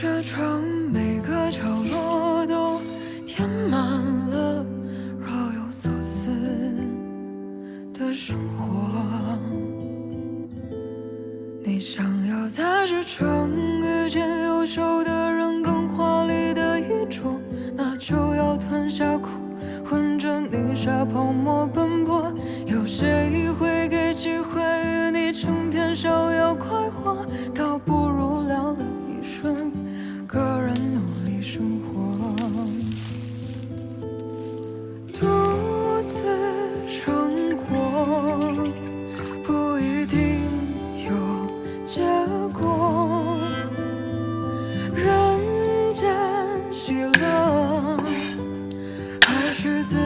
这床每个角落都填满了若有所思的生活。你想要在这城遇见优秀的人，更华丽的衣着，那就要吞下苦，混着泥沙泡沫奔波。有谁会给机会与你成天逍遥快活？倒不如聊了一瞬，个人努力生活，独自生活不一定有结果。人间喜乐，还需自